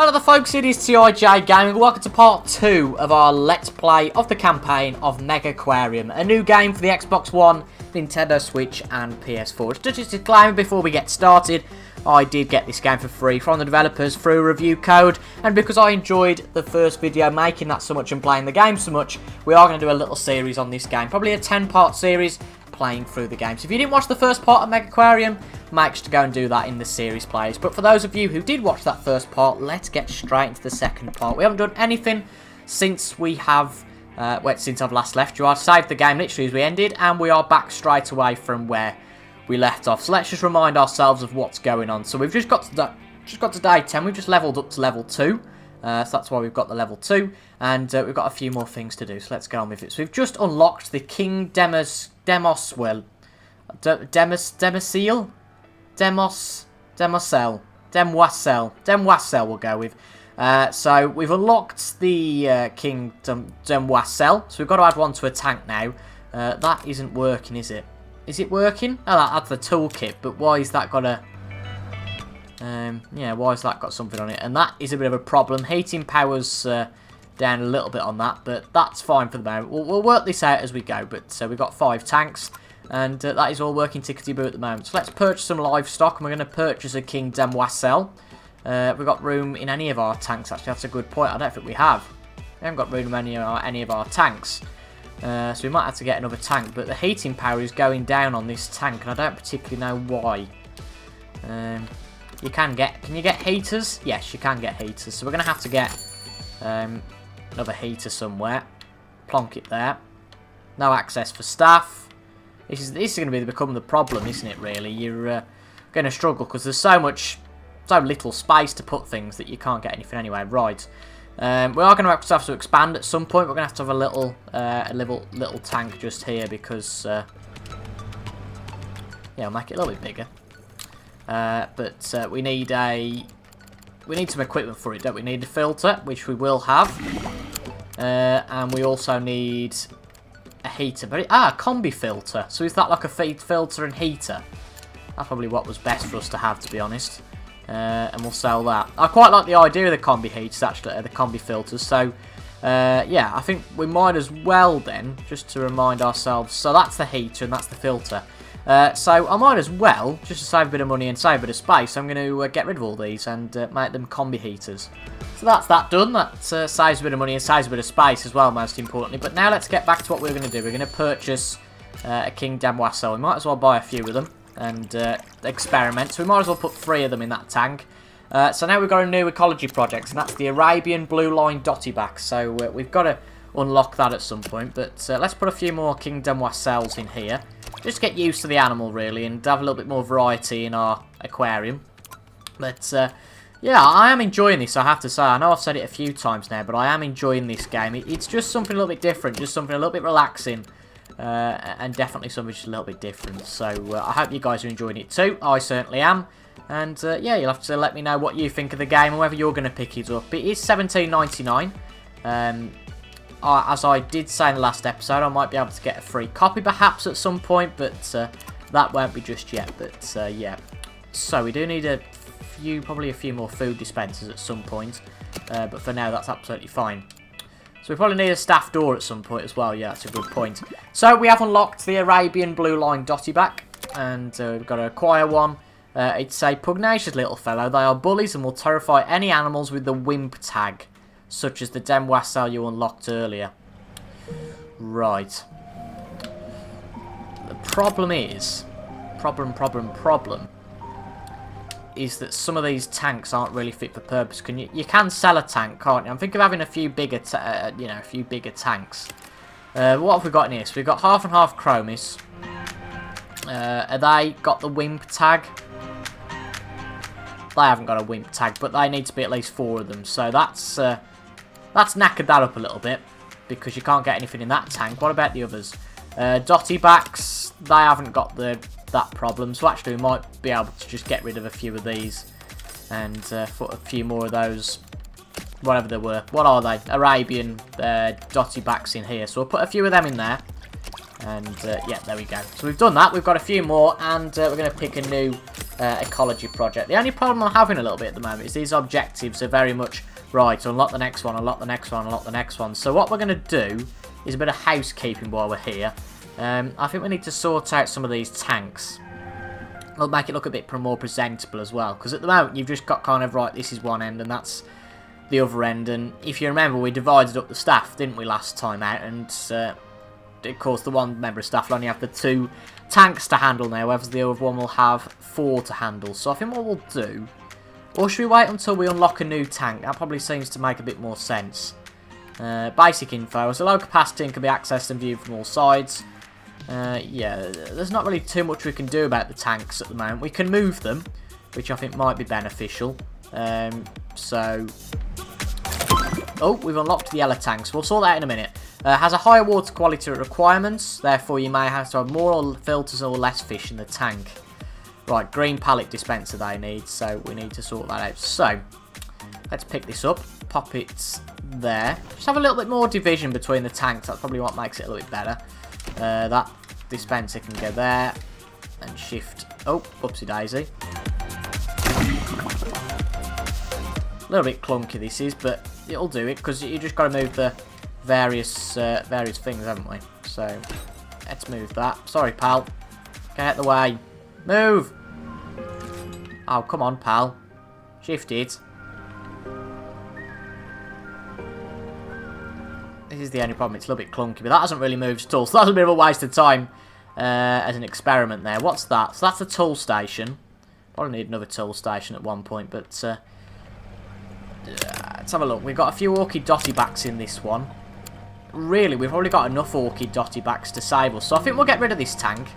Hello there folks, it is TIJ Gaming. Welcome to part 2 of our Let's Play of the campaign of Megaquarium, a new game for the Xbox One, Nintendo Switch and PS4. Just a disclaimer before we get started, I did get this game for free from the developers through a review code, and because I enjoyed the first video making that so much and playing the game so much, we are going to do a little series on this game, probably a 10-part series playing through the game. So if you didn't watch the first part of Megaquarium, make sure to go and do that in the series plays. But for those of you who did watch that first part, let's get straight into the second part. We haven't done anything since we have, since I've last left you. I've saved the game literally as we ended, and we are back straight away from where we left off. So let's just remind ourselves of what's going on. So we've just got to day 10. We've just leveled up to level 2. So that's why we've got the level 2, and we've got a few more things to do. So let's go on with it. So we've just unlocked the King Demoswell, Demwasel we'll go with. So we've unlocked the King Demwasel, so we've got to add one to a tank now. That isn't working, is it? Is it working? Oh, that's the toolkit, but why is that got a... yeah, why has that got something on it? And that is a bit of a problem. Heating power's down a little bit on that, but that's fine for the moment. We'll work this out as we go, but we've got 5 tanks, and that is all working tickety-boo at the moment. So let's purchase some livestock, and we're going to purchase a King Demwasel. We've got room in any of our tanks, actually. That's a good point. I don't think we have. We haven't got room in any of our tanks. So we might have to get another tank, but the heating power is going down on this tank, and I don't particularly know why. Can you get heaters? Yes, you can get heaters. So we're going to have to get another heater somewhere. Plonk it there. No access for staff. This is going to become the problem, isn't it, really? You're going to struggle because there's so little space to put things that you can't get anything anyway. Right. We are going to have to expand at some point. We're going to have a little tank just here because... yeah, I'll make it a little bit bigger. But we need some equipment for it, don't we? We need a filter, which we will have, and we also need a heater. But a combi filter. So is that like a filter and heater? That's probably what was best for us to have, to be honest. And we'll sell that. I quite like the idea of the combi heaters, actually, the combi filters. So yeah, I think we might as well then, just to remind ourselves. So that's the heater and that's the filter. So I might as well, just to save a bit of money and save a bit of space, I'm going to get rid of all these and make them combi heaters. So that's that done. That saves a bit of money and saves a bit of space as well, most importantly. But now let's get back to what we're going to do. We're going to purchase a King Demwasel. We might as well buy a few of them and experiment. So we might as well put 3 of them in that tank. So now we've got a new ecology project, and that's the Arabian Blue Line Dottyback. So we've got to unlock that at some point. But let's put a few more King Demwasels in here. Just get used to the animal, really, and have a little bit more variety in our aquarium. But, yeah, I am enjoying this, I have to say. I know I've said it a few times now, but I am enjoying this game. It's just something a little bit different, just something a little bit relaxing, and definitely something just a little bit different. So, I hope you guys are enjoying it too. I certainly am. And, yeah, you'll have to let me know what you think of the game and whether you're going to pick it up. It is $17.99. As I did say in the last episode, I might be able to get a free copy perhaps at some point, but that won't be just yet. But yeah, so we do need probably a few more food dispensers at some point, but for now that's absolutely fine. So we probably need a staff door at some point as well. Yeah, that's a good point. So we have unlocked the Arabian Blue Line Dottyback, and we've got to acquire one. It's a pugnacious little fellow. They are bullies and will terrify any animals with the wimp tag, such as the Demwasel you unlocked earlier. Right. The problem is... Problem is that some of these tanks aren't really fit for purpose. You can sell a tank, can't you? I'm thinking of having a few bigger, tanks. What have we got in here? So we've got half and half chromis. Have they got the wimp tag? They haven't got a wimp tag, but they need to be at least 4 of them. So that's knackered that up a little bit, because you can't get anything in that tank. What about the others? Dottybacks, they haven't got that problem. So actually we might be able to just get rid of a few of these and put a few more of those, whatever they were. What are they? Arabian Dottybacks in here. So we'll put a few of them in there. And yeah, there we go. So we've done that. We've got a few more, and we're going to pick a new ecology project. The only problem I'm having a little bit at the moment is these objectives are very much, right, unlock the next one, unlock the next one, unlock the next one. So what we're going to do is a bit of housekeeping while we're here. I think we need to sort out some of these tanks. It'll make it look a bit more presentable as well. Because at the moment, you've just got kind of, right, this is one end and that's the other end. And if you remember, we divided up the staff, didn't we, last time out? And, of course, the one member of staff will only have the 2 tanks to handle now, whereas the other one will have 4 to handle. So I think what we'll do... Or should we wait until we unlock a new tank? That probably seems to make a bit more sense. Basic info. So low capacity and can be accessed and viewed from all sides. Yeah, there's not really too much we can do about the tanks at the moment. We can move them, which I think might be beneficial. So... Oh, we've unlocked the yellow tanks. We'll sort that in a minute. Has a higher water quality requirements. Therefore, you may have to have more filters or less fish in the tank. Right, green pallet dispenser they need. So, we need to sort that out. So, let's pick this up. Pop it there. Just have a little bit more division between the tanks. That's probably what makes it a little bit better. That dispenser can go there. And shift. Oh, oopsie daisy. A little bit clunky this is, but it'll do it because you just got to move the various things, haven't we? So let's move that. Sorry, pal. Get out of the way. Move. Oh, come on, pal. Shift it. This is the only problem. It's a little bit clunky, but that hasn't really moved at all. So that's a bit of a waste of time as an experiment there. What's that? So that's a tool station. Probably need another tool station at one point, but let's have a look. We've got a few orchid dotty backs in this one. Really, we've already got enough orchid dotty backs to save us. So I think we'll get rid of this tank.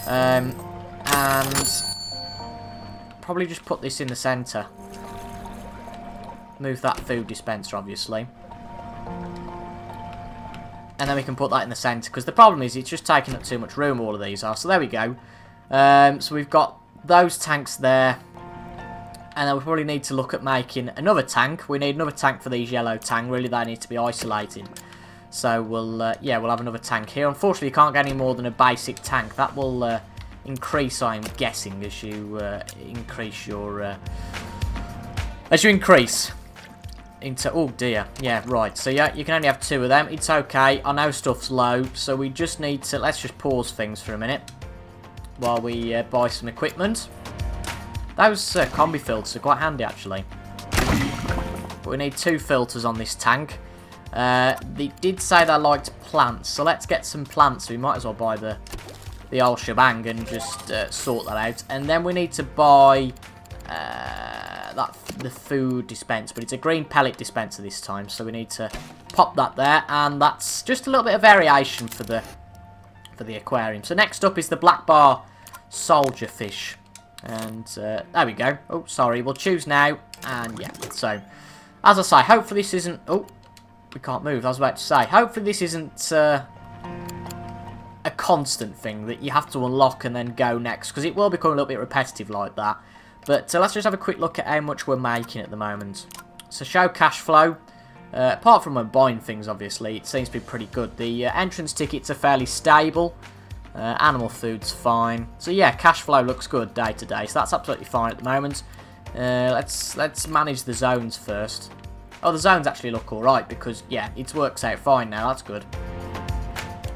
And probably just put this in the centre. Move that food dispenser, obviously. And then we can put that in the centre. Because the problem is it's just taking up too much room, all of these are. So there we go. So we've got those tanks there. And then we probably need to look at making another tank. We need another tank for these yellow tanks. Really, they need to be isolated. So we'll, yeah, we'll have another tank here. Unfortunately, you can't get any more than a basic tank. That will increase, I'm guessing, as you increase your, into, oh dear, yeah, right. So yeah, you can only have 2 of them. It's okay. I know stuff's low, so we just need to, let's just pause things for a minute while we buy some equipment. Those combi filters are quite handy, actually. But we need 2 filters on this tank. They did say they liked plants, so let's get some plants. We might as well buy the old shebang and just sort that out. And then we need to buy the food dispenser, but it's a green pellet dispenser this time, so we need to pop that there. And that's just a little bit of variation for the aquarium. So next up is the black bar soldier fish. And there we go. Oh, sorry. We'll choose now. And yeah. So, as I say, hopefully this isn't... Oh, we can't move. I was about to say. Hopefully this isn't a constant thing that you have to unlock and then go next. Because it will become a little bit repetitive like that. But let's just have a quick look at how much we're making at the moment. So, show cash flow. Apart from when buying things, obviously, it seems to be pretty good. The entrance tickets are fairly stable. Animal food's fine. So yeah, cash flow looks good day to day. So that's absolutely fine at the moment. Let's manage the zones first. Oh, the zones actually look alright because, yeah, it works out fine now. That's good.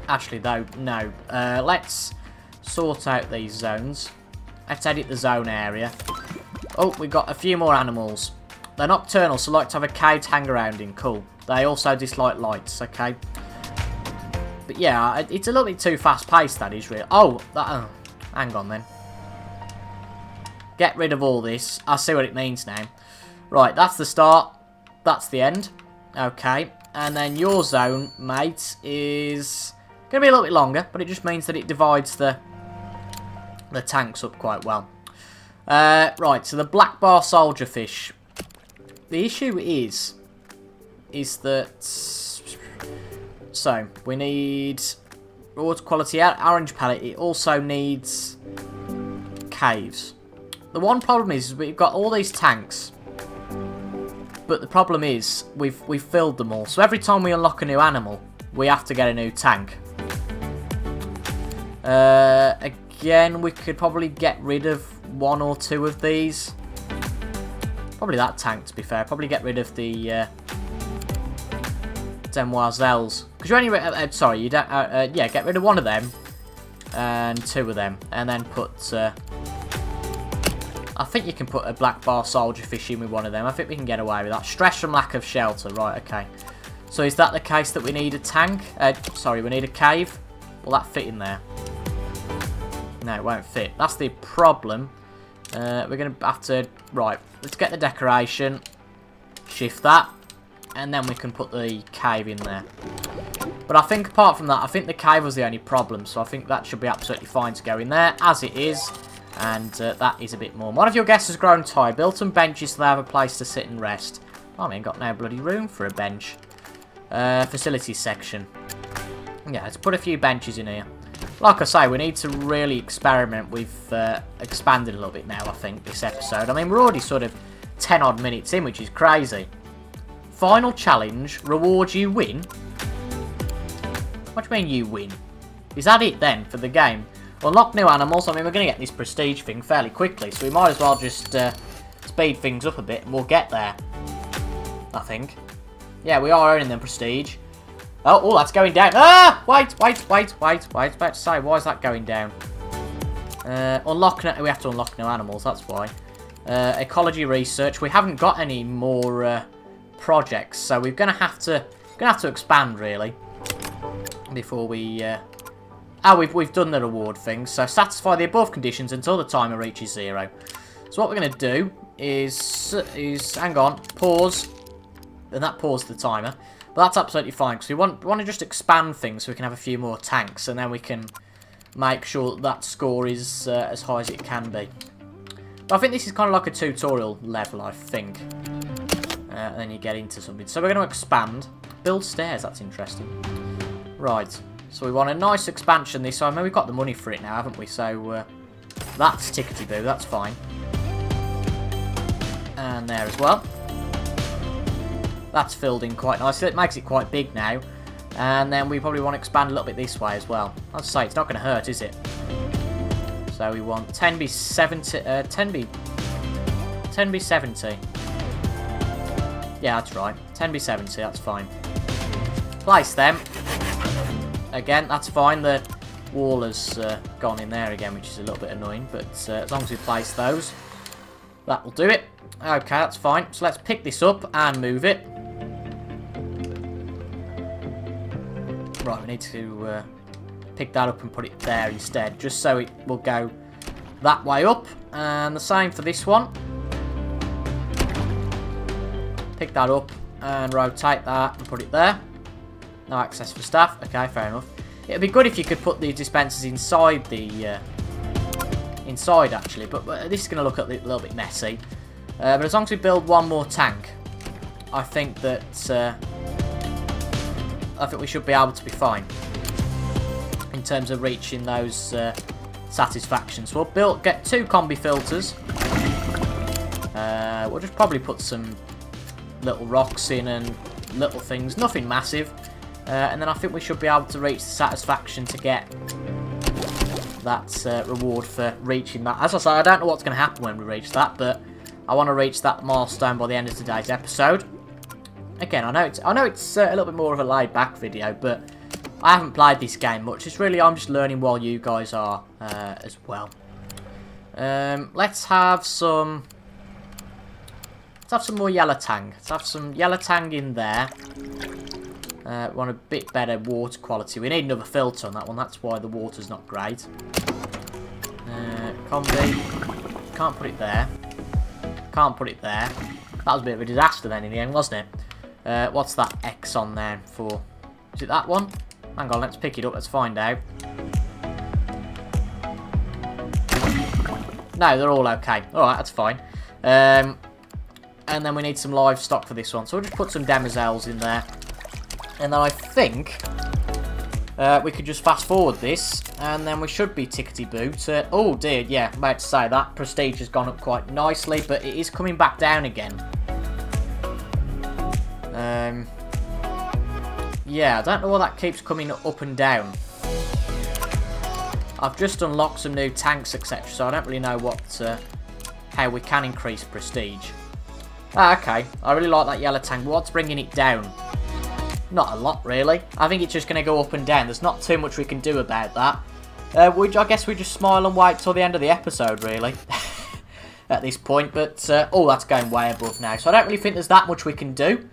Actually, though, no. Let's sort out these zones. Let's edit the zone area. Oh, we've got a few more animals. They're nocturnal, so like to have a cage hang around in. Cool. They also dislike lights, okay. But yeah, it's a little bit too fast-paced, that is, really. Oh, hang on, then. Get rid of all this. I see what it means now. Right, that's the start. That's the end. Okay. And then your zone, mate, is going to be a little bit longer, but it just means that it divides the tanks up quite well. Right, so the black bar soldier fish. The issue is that... So, we need water quality orange palette. It also needs caves. The one problem is we've got all these tanks, but the problem is we've filled them all. So every time we unlock a new animal, we have to get a new tank. Again, we could probably get rid of 1 or 2 of these. Probably that tank, to be fair. Probably get rid of the demoiselles. Because you only... sorry, you don't... yeah, get rid of 1 of them. And 2 of them. And then put... I think you can put a black bar soldier fish in with 1 of them. I think we can get away with that. Stress from lack of shelter. Right, okay. So is that the case that we need a tank? Sorry, we need a cave? Will that fit in there? No, it won't fit. That's the problem. We're going to have to... Right, let's get the decoration. Shift that. And then we can put the cave in there. But I think apart from that, I think the cave was the only problem. So I think that should be absolutely fine to go in there. As it is. And that is a bit more. One of your guests has grown tired. Built some benches so they have a place to sit and rest. Oh, I ain't got no bloody room for a bench. Facilities section. Yeah, let's put a few benches in here. Like I say, we need to really experiment with expanding a little bit now, I think, this episode. I mean, we're already sort of 10 odd minutes in, which is crazy. Final challenge, reward you win. What do you mean you win? Is that it then for the game? Unlock new animals. I mean, we're going to get this prestige thing fairly quickly, so we might as well just speed things up a bit and we'll get there. I think. Yeah, we are earning them prestige. Oh, that's going down. Ah! Wait. I was about to say, why is that going down? We have to unlock new animals, that's why. Ecology research. We haven't got any more projects, so we're gonna have to expand really before we. We've done the reward thing. So satisfy the above conditions until the timer reaches 0. So what we're gonna do is hang on, pause, and that paused the timer. But that's absolutely fine, because we want to just expand things so we can have a few more tanks, and then we can make sure that score is as high as it can be. But I think this is kind of like a tutorial level, I think. And then you get into something. So we're going to expand. Build stairs, that's interesting. Right, so we want a nice expansion this time. I mean, we've got the money for it now, haven't we? So that's tickety-boo, that's fine. And there as well. That's filled in quite nicely. It makes it quite big now. And then we probably want to expand a little bit this way as well. I'd say it's not going to hurt, is it? So we want 10B70. 10B70. Yeah, that's right. 10B70, that's fine. Place them. Again, that's fine. The wall has gone in there again, which is a little bit annoying. But as long as we place those, that will do it. Okay, that's fine. So let's pick this up and move it. Right, we need to pick that up and put it there instead, just so it will go that way up. And the same for this one. Pick that up and rotate that and put it there. No access for staff. Okay, fair enough. It would be good if you could put the dispensers inside the... inside, actually. But this is going to look a little bit messy. But as long as we build 1 more tank, I think that... I think we should be able to be fine in terms of reaching those satisfactions. We'll get 2 combi filters. We'll just probably put some little rocks in and little things, nothing massive. And then I think we should be able to reach the satisfaction to get that reward for reaching that. As I say, I don't know what's going to happen when we reach that, but I want to reach that milestone by the end of today's episode. Again, I know it's a little bit more of a laid-back video, but I haven't played this game much. It's really, I'm just learning while you guys are as well. Let's have some more yellow tang. Let's have some yellow tang in there. Want a bit better water quality. We need another filter on that one. That's why the water's not great. Combi. Can't put it there. Can't put it there. That was a bit of a disaster then in the end, wasn't it? What's that X on there for? Is it that one? Hang on, let's pick it up. Let's find out. No, they're all okay. Alright, that's fine. And then we need some livestock for this one. So we'll just put some demoiselles in there. And then I think we could just fast forward this. And then we should be tickety-boo to... Oh dear, yeah, I'm about to say that. Prestige has gone up quite nicely, but it is coming back down again. Yeah, I don't know why that keeps coming up and down. I've just unlocked some new tanks, etc. So I don't really know how we can increase prestige. Okay. I really like that yellow tank. What's bringing it down? Not a lot, really. I think it's just going to go up and down. There's not too much we can do about that. I guess we just smile and wait till the end of the episode, really. At this point. But, oh, that's going way above now. So I don't really think there's that much we can do.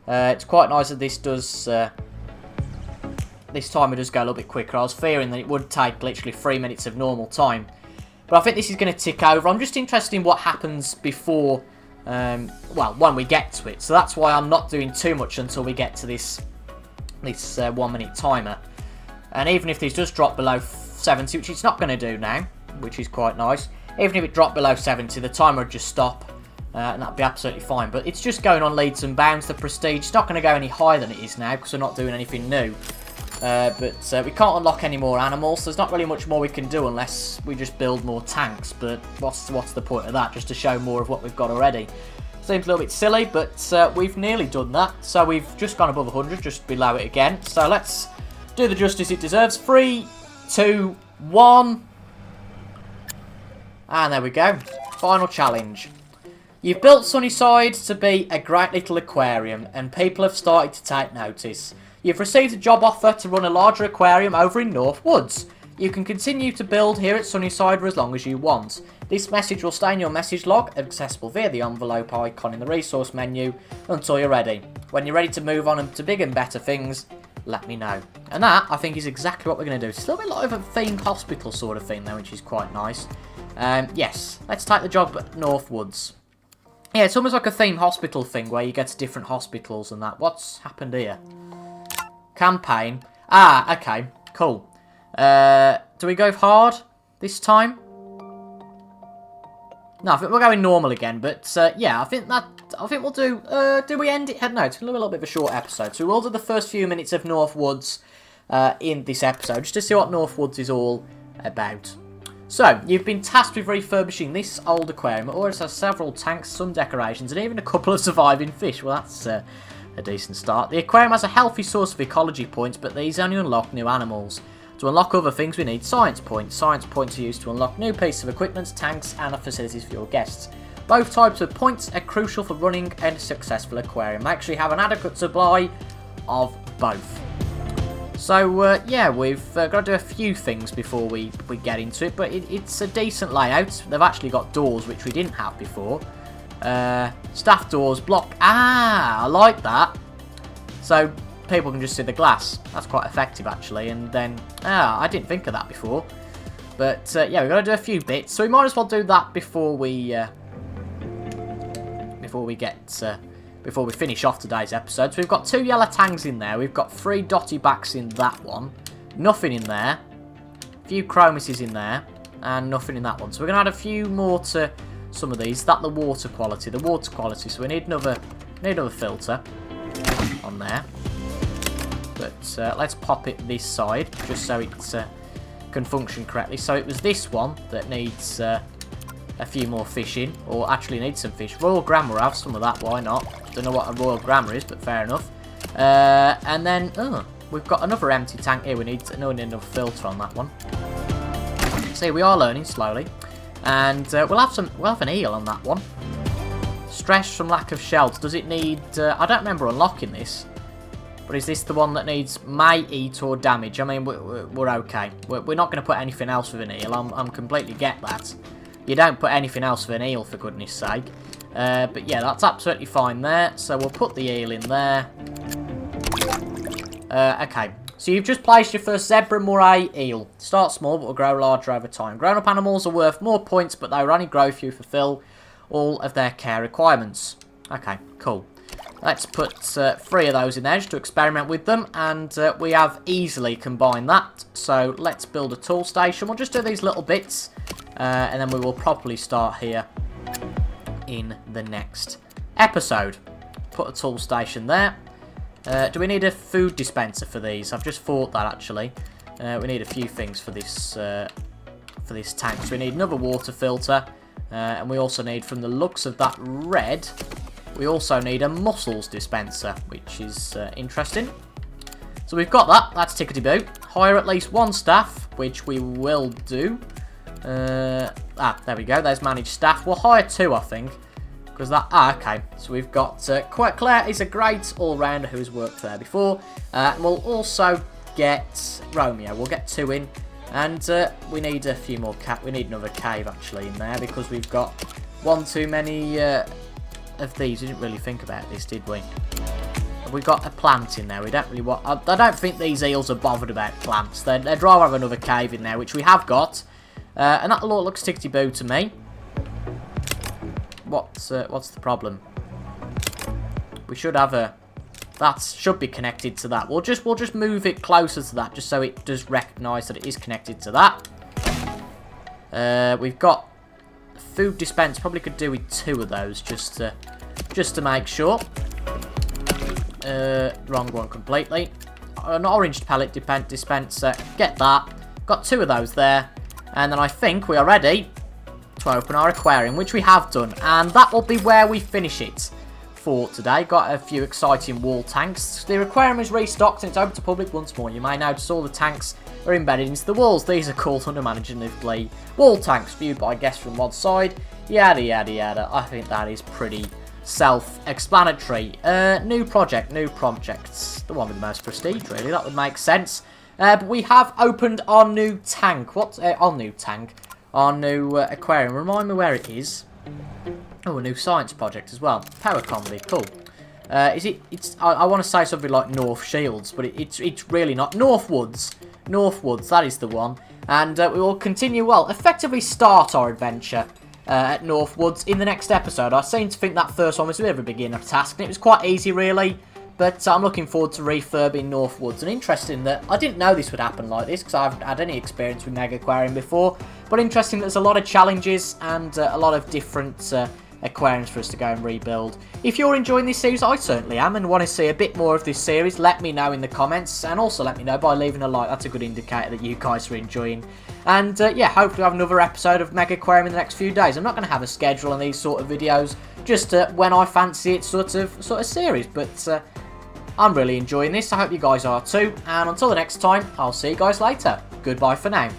It's quite nice that this does... this time it does go a little bit quicker. I was fearing that it would take literally 3 minutes of normal time. But I think this is going to tick over. I'm just interested in what happens before... well, when we get to it. So that's why I'm not doing too much until we get to this 1 minute timer. And even if this does drop below 70, which it's not going to do now, which is quite nice. Even if it dropped below 70, the timer would just stop. And that'd be absolutely fine. But it's just going on leads and bounds. The prestige, it's not going to go any higher than it is now because we're not doing anything new. But we can't unlock any more animals. So there's not really much more we can do unless we just build more tanks. But what's the point of that? Just to show more of what we've got already. Seems a little bit silly, but we've nearly done that. So we've just gone above 100, just below it again. So let's do the justice it deserves. 3, 2, 1. And there we go. Final challenge. You've built Sunnyside to be a great little aquarium, and people have started to take notice. You've received a job offer to run a larger aquarium over in North Woods. You can continue to build here at Sunnyside for as long as you want. This message will stay in your message log, accessible via the envelope icon in the resource menu, until you're ready. When you're ready to move on to big and better things, let me know. And that, I think, is exactly what we're going to do. It's a little bit like a themed hospital sort of thing, though, which is quite nice. Yes, let's take the job at North Woods. Yeah, it's almost like a themed hospital thing where you get to different hospitals and that. What's happened here? Campaign. Ah, okay, cool. Do we go hard this time? No, I think we're going normal again, but yeah, I think we'll do. Do we end it? No, it's a little bit of a short episode, so we'll do the first few minutes of North Woods in this episode, just to see what North Woods is all about. So, you've been tasked with refurbishing this old aquarium. It always has several tanks, some decorations, and even a couple of surviving fish. Well, that's a decent start. The aquarium has a healthy source of ecology points, but these only unlock new animals. To unlock other things, we need science points. Science points are used to unlock new pieces of equipment, tanks, and facilities for your guests. Both types of points are crucial for running a successful aquarium. Make sure you have an adequate supply of both. So, yeah, we've got to do a few things before we get into it, but it's a decent layout. They've actually got doors, which we didn't have before. Staff doors, block... Ah, I like that. So, people can just see the glass. That's quite effective, actually. And then... Ah, I didn't think of that before. But, yeah, we've got to do a few bits. So, we might as well do that before we... Before we finish off today's episode. So we've got 2 yellow tangs in there. We've got 3 dotty backs in that one. Nothing in there. A few chromuses in there. And nothing in that one. So we're going to add a few more to some of these. That's the water quality. The water quality. So we need another filter on there. But let's pop it this side. Just so it can function correctly. So it was this one that needs... a few more fish in, or actually need some fish. Royal Grammar have some of that, why not? Don't know what a Royal Grammar is, but fair enough. And then, we've got another empty tank here. We need another filter on that one. See, we are learning slowly. And we'll have an eel on that one. Stress from lack of shells. Does it need, I don't remember unlocking this. But is this the one that needs may eat or damage? I mean, we're okay. We're not going to put anything else with an eel. I'm completely get that. You don't put anything else with an eel, for goodness sake. But yeah, that's absolutely fine there. So we'll put the eel in there. Okay, so you've just placed your first zebra moray eel. Start small, but will grow larger over time. Grown-up animals are worth more points, but they will only grow if you fulfill all of their care requirements. Okay, cool. Let's put 3 of those in there just to experiment with them. And we have easily combined that. So let's build a tool station. We'll just do these little bits. And then we will properly start here in the next episode. Put a tool station there. Do we need a food dispenser for these? I've just thought that, actually. We need a few things for this tank. So we need another water filter. And we also need, from the looks of that red, we also need a mussels dispenser, which is interesting. So we've got that. That's tickety-boo. Hire at least 1 staff. which we will do. There we go. There's managed staff. We'll hire 2, I think. Because that... okay. So we've got... Claire is a great all-rounder who's worked there before. And we'll also get Romeo. We'll get 2 in. And we need a few more... we need another cave, actually, in there. Because we've got one too many of these. We didn't really think about this, did we? We got a plant in there. We don't really want... I don't think these eels are bothered about plants. They'd rather have another cave in there, which we have got. And that all looks tickety-boo to me. What's the problem? We should have a... that should be connected to that. We'll just move it closer to that, just so it does recognise that it is connected to that. We've got food dispense. Probably could do with 2 of those, just to make sure. Wrong one completely. An orange pellet dispenser. Get that. Got 2 of those there. And then I think we are ready to open our aquarium, which we have done. And that will be where we finish it for today. Got a few exciting wall tanks. The aquarium is restocked and it's open to public once more. You may notice all the tanks are embedded into the walls. These are called unimaginatively wall tanks, viewed by guests from one side. Yada, yada, yada. I think that is pretty self-explanatory. New projects. The one with the most prestige, really. That would make sense. But we have opened our new tank. Our new tank? Our new aquarium. Remind me where it is. Oh, a new science project as well. Power combi. Cool. I want to say something like North Shields, but it's really not. Northwoods. Northwoods, that is the one. And we will continue, effectively start our adventure at Northwoods in the next episode. I seem to think that first one was a bit of a beginner task, and it was quite easy, really. But I'm looking forward to refurbing Northwoods. And interesting that I didn't know this would happen like this, because I haven't had any experience with Megaquarium before. But interesting that there's a lot of challenges and a lot of different aquariums for us to go and rebuild. If you're enjoying this series, I certainly am, and want to see a bit more of this series, let me know in the comments. And also let me know by leaving a like. That's a good indicator that you guys are enjoying. And yeah, hopefully we'll have another episode of Megaquarium in the next few days. I'm not going to have a schedule on these sort of videos, just when I fancy it sort of series. But I'm really enjoying this. I hope you guys are too. And until the next time, I'll see you guys later. Goodbye for now.